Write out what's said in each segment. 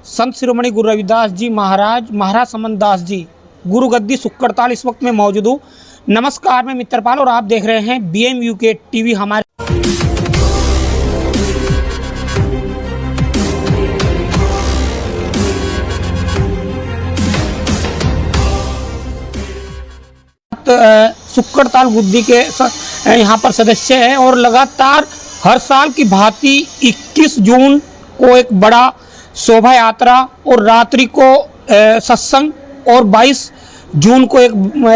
संत शिरोमणि गुरु रविदास जी महाराज, महाराज समन दास जी, गुरु गद्दी सुक्कड़ताल इस वक्त में मौजूद हूँ। नमस्कार, मैं मित्रपाल और आप देख रहे हैं BMUK TV। हमारे सुक्कड़ताल गुद्दी के यहाँ पर सदस्य हैं और लगातार हर साल की भांति 21 जून को एक बड़ा शोभा यात्रा और रात्रि को सत्संग और 22 जून को एक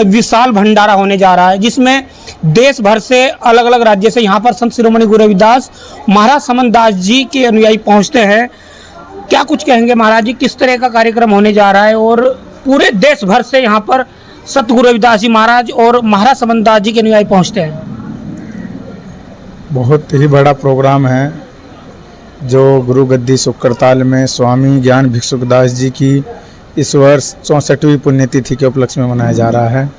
विशाल भंडारा होने जा रहा है, जिसमें देश भर से अलग अलग राज्य से यहाँ पर संत शिरोमणि गुरु रविदास महाराज समन दास जी के अनुयायी पहुँचते हैं। क्या कुछ कहेंगे महाराज जी, किस तरह का कार्यक्रम होने जा रहा है और पूरे देश भर से यहाँ पर सतगुरु रविदास जी महाराज और महाराज समन दास जी के अनुयायी पहुँचते हैं? बहुत ही बड़ा प्रोग्राम है जो गुरु गद्दी सुक्कड़ताल में स्वामी ज्ञान भिक्षुकदास जी की इस वर्ष 64वीं पुण्यतिथि के उपलक्ष्य में मनाया जा रहा है,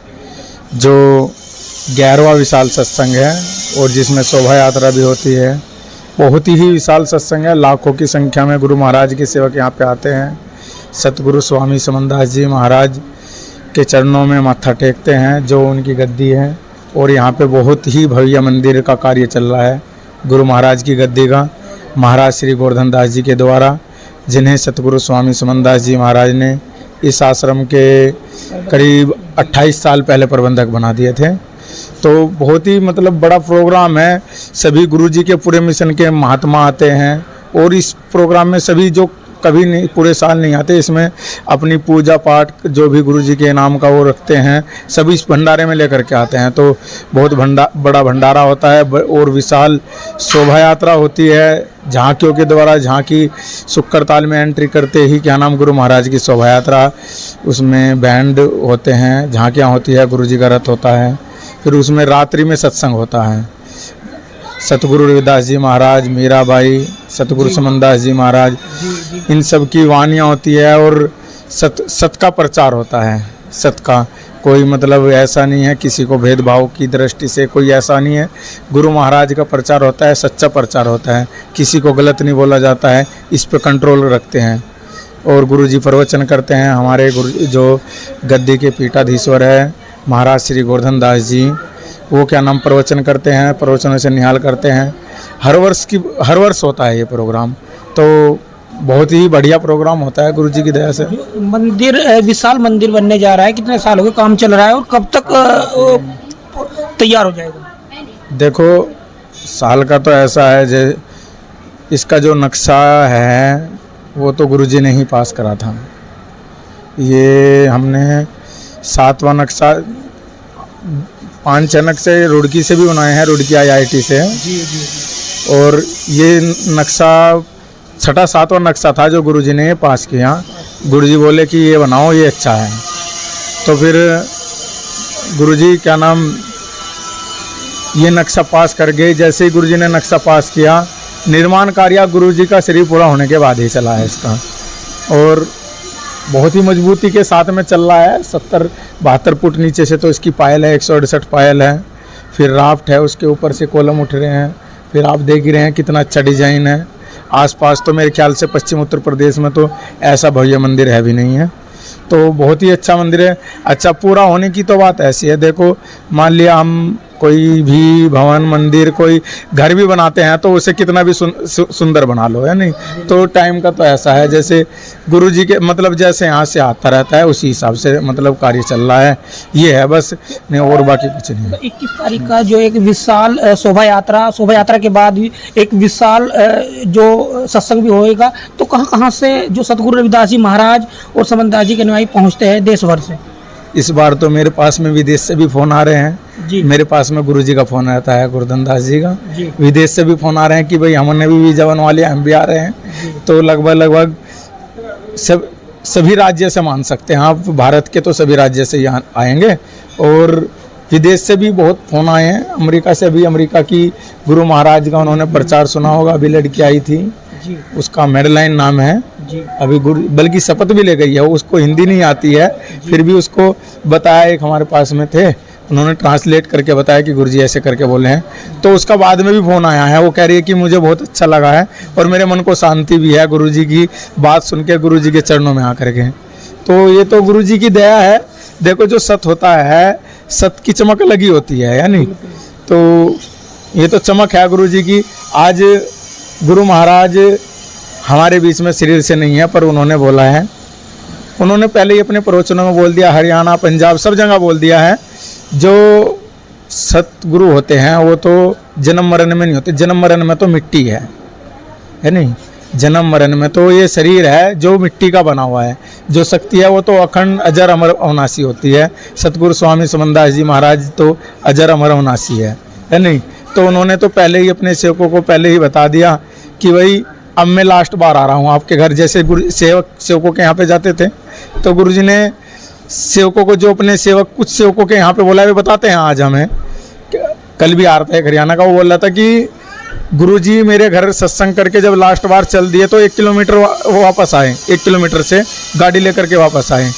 जो 11वां विशाल सत्संग है और जिसमें शोभा यात्रा भी होती है। बहुत ही विशाल सत्संग है, लाखों की संख्या में गुरु महाराज के सेवक यहाँ पे आते हैं। सतगुरु स्वामी समन दास जी महाराज के चरणों में माथा टेकते हैं, जो उनकी गद्दी है। और यहाँ पे बहुत ही भव्य मंदिर का कार्य चल रहा है गुरु महाराज की गद्दी का, महाराज श्री गोवर्धन दास जी के द्वारा, जिन्हें सतगुरु स्वामी समन दास जी महाराज ने इस आश्रम के करीब 28 साल पहले प्रबंधक बना दिए थे। तो बहुत ही बड़ा प्रोग्राम है। सभी गुरु जी के पूरे मिशन के महात्मा आते हैं और इस प्रोग्राम में सभी जो कभी नहीं पूरे साल नहीं आते, इसमें अपनी पूजा पाठ जो भी गुरु जी के नाम का वो रखते हैं, सभी इस भंडारे में लेकर के आते हैं। तो बहुत बड़ा भंडारा होता है और विशाल शोभा यात्रा होती है। झांकियों के द्वारा झांकी सुक्कड़ताल में एंट्री करते ही गुरु महाराज की शोभा यात्रा, उसमें बैंड होते हैं, झांकियाँ होती है, गुरु जी का रथ होता है। फिर उसमें रात्रि में सत्संग होता है। सतगुरु रविदास जी महाराज, मीराबाई, सतगुरु समन दास जी महाराज, इन सब की वाणियाँ होती है और सत का प्रचार होता है। सत का कोई ऐसा नहीं है, किसी को भेदभाव की दृष्टि से कोई ऐसा नहीं है। गुरु महाराज का प्रचार होता है, सच्चा प्रचार होता है, किसी को गलत नहीं बोला जाता है, इस पे कंट्रोल रखते हैं। और गुरु जी प्रवचन करते हैं। हमारे गुरु जो गद्दी के पीठाधीश्वर है महाराज श्री गोवर्धन दास जी, वो प्रवचन करते हैं, प्रवचनों से निहाल करते हैं। हर वर्ष होता है ये प्रोग्राम, तो बहुत ही बढ़िया प्रोग्राम होता है गुरु जी की दया से। मंदिर विशाल मंदिर बनने जा रहा है, कितने साल हो गए काम चल रहा है और कब तक तैयार हो जाएगा? देखो, साल का तो ऐसा है, जो इसका जो नक्शा है वो तो गुरु जी ने ही पास करा था। ये हमने 7वां नक्शा 5 नक्शे रुड़की से भी बनाए हैं, रुड़की IIT से। जी। और ये नक्शा 7वां नक्शा था जो गुरुजी ने पास किया। गुरुजी बोले कि ये बनाओ, ये अच्छा है। तो फिर गुरुजी ये नक्शा पास कर गए। जैसे ही गुरुजी ने नक्शा पास किया, निर्माण कार्य गुरुजी का शरीर पूरा होने के बाद ही चला है इसका, और बहुत ही मजबूती के साथ में चल रहा है। 70-72 फुट नीचे से तो इसकी पायल है, 168 पायल है। फिर राफ्ट है, उसके ऊपर से कॉलम उठ रहे हैं। फिर आप देख ही रहे हैं कितना अच्छा डिजाइन है। आसपास तो मेरे ख्याल से पश्चिम उत्तर प्रदेश में तो ऐसा भव्य मंदिर है भी नहीं है। तो बहुत ही अच्छा मंदिर है। अच्छा, पूरा होने की तो बात ऐसी है, देखो मान लिया हम कोई भी भवन, मंदिर, कोई घर भी बनाते हैं तो उसे कितना भी सुंदर बना लो, है नहीं। तो टाइम का तो ऐसा है, जैसे गुरु जी के जैसे यहाँ से आता रहता है उसी हिसाब से कार्य चल रहा है। ये है बस, नहीं और बाकी कुछ नहीं। 21 तारीख का जो एक विशाल शोभा यात्रा के बाद भी एक विशाल जो सत्संग भी होएगा, तो कहाँ से जो सतगुरु रविदास जी महाराज और समन दास जी के अनुयायी पहुँचते हैं देश भर से? इस बार तो मेरे पास में विदेश से भी फ़ोन आ रहे हैं जी। मेरे पास में गुरुजी का फ़ोन आता है, गोवर्धन दास जी का। विदेश से भी फ़ोन आ रहे हैं कि भाई हमने भी वीजा बनवा लिया, हम भी आ रहे हैं। तो लगभग सभी राज्य से मान सकते हैं आप, भारत के तो सभी राज्य से यहाँ आएंगे। और विदेश से भी बहुत फ़ोन आए हैं, अमेरिका से भी। अमेरिका की गुरु महाराज का उन्होंने प्रचार सुना होगा, अभी लड़की आई थी जी। उसका मेडलाइन नाम है जी। अभी गुरु बल्कि शपथ भी ले गई है, उसको हिंदी नहीं आती है, फिर भी उसको बताया। एक हमारे पास में थे, उन्होंने ट्रांसलेट करके बताया कि गुरुजी ऐसे करके बोले हैं। तो उसका बाद में भी फ़ोन आया है, वो कह रही है कि मुझे बहुत अच्छा लगा है और मेरे मन को शांति भी है गुरुजी की बात सुन के, गुरुजी के चरणों में आकर के। तो ये तो गुरुजी की दया है। देखो जो सत होता है, सत की चमक लगी होती है, यानी तो ये तो चमक है गुरुजी की। आज गुरु महाराज हमारे बीच में शरीर से नहीं है, पर उन्होंने बोला है, उन्होंने पहले ही अपने प्रवचनों में बोल दिया, हरियाणा पंजाब सब जगह बोल दिया है, जो सतगुरु होते हैं वो तो जन्म मरण में नहीं होते, जन्म मरण में तो मिट्टी है नहीं, जन्म मरण में तो ये शरीर है जो मिट्टी का बना हुआ है, जो शक्ति है वो तो अखंड अजर अमर अविनाशी होती है। सतगुरु स्वामी सुमनदास जी महाराज तो अजर अमर अविनाशी है नहीं। तो उन्होंने तो पहले ही अपने सेवकों को पहले ही बता दिया कि भाई अब मैं लास्ट बार आ रहा हूँ आपके घर। जैसे सेवकों के यहाँ पे जाते थे तो गुरुजी ने सेवकों को, जो अपने सेवक कुछ सेवकों के यहाँ पे बोला, वे बताते हैं आज हमें, कल भी आ रहा था एक हरियाणा का, वो बोल रहा था कि गुरुजी मेरे घर सत्संग करके जब लास्ट बार चल दिए तो 1 किलोमीटर वो वापस आए, 1 किलोमीटर से गाड़ी लेकर के वापस आए।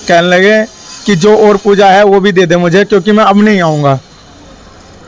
कहने लगे कि जो और पूजा है वो भी दे दे मुझे, क्योंकि मैं अब नहीं आऊँगा।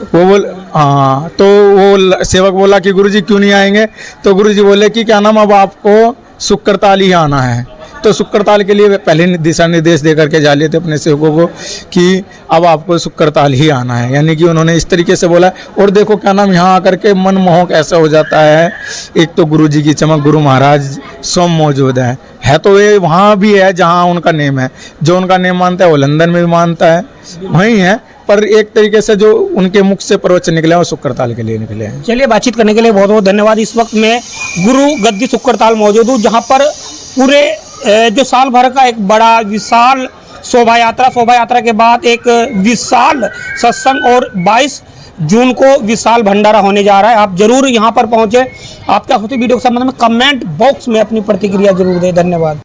वो बोल हाँ, तो वो सेवक बोला कि गुरुजी क्यों नहीं आएंगे? तो गुरुजी बोले कि क्या नाम, अब आपको शुक्रताल ही आना है। तो शुक्रताल के लिए पहले दिशा निर्देश दे करके जा लिए थे अपने सेवकों को कि अब आपको शुक्रताल ही आना है, यानी कि उन्होंने इस तरीके से बोला। और देखो क्या नाम, यहाँ आकर के मनमोहक ऐसा हो जाता है। एक तो गुरुजी की चमक, गुरु महाराज स्वयं मौजूद है तो ये वहाँ भी है जहाँ उनका नेम है। जो उनका नेम मानता है वो लंदन में भी मानता है, वहीं है, पर एक तरीके से जो उनके मुख से प्रवचन निकले हैं वो शुक्रताल के लिए निकले हैं। चलिए, बातचीत करने के लिए बहुत बहुत धन्यवाद। इस वक्त मैं गुरु गद्दी शुक्रताल मौजूद हूँ, जहाँ पर पूरे जो साल भर का एक बड़ा विशाल शोभा यात्रा के बाद एक विशाल सत्संग और 22 जून को विशाल भंडारा होने जा रहा है। आप जरूर यहाँ पर पहुँचे। आप क्या सोचते वीडियो के संबंध में कमेंट बॉक्स में अपनी प्रतिक्रिया जरूर दें। धन्यवाद।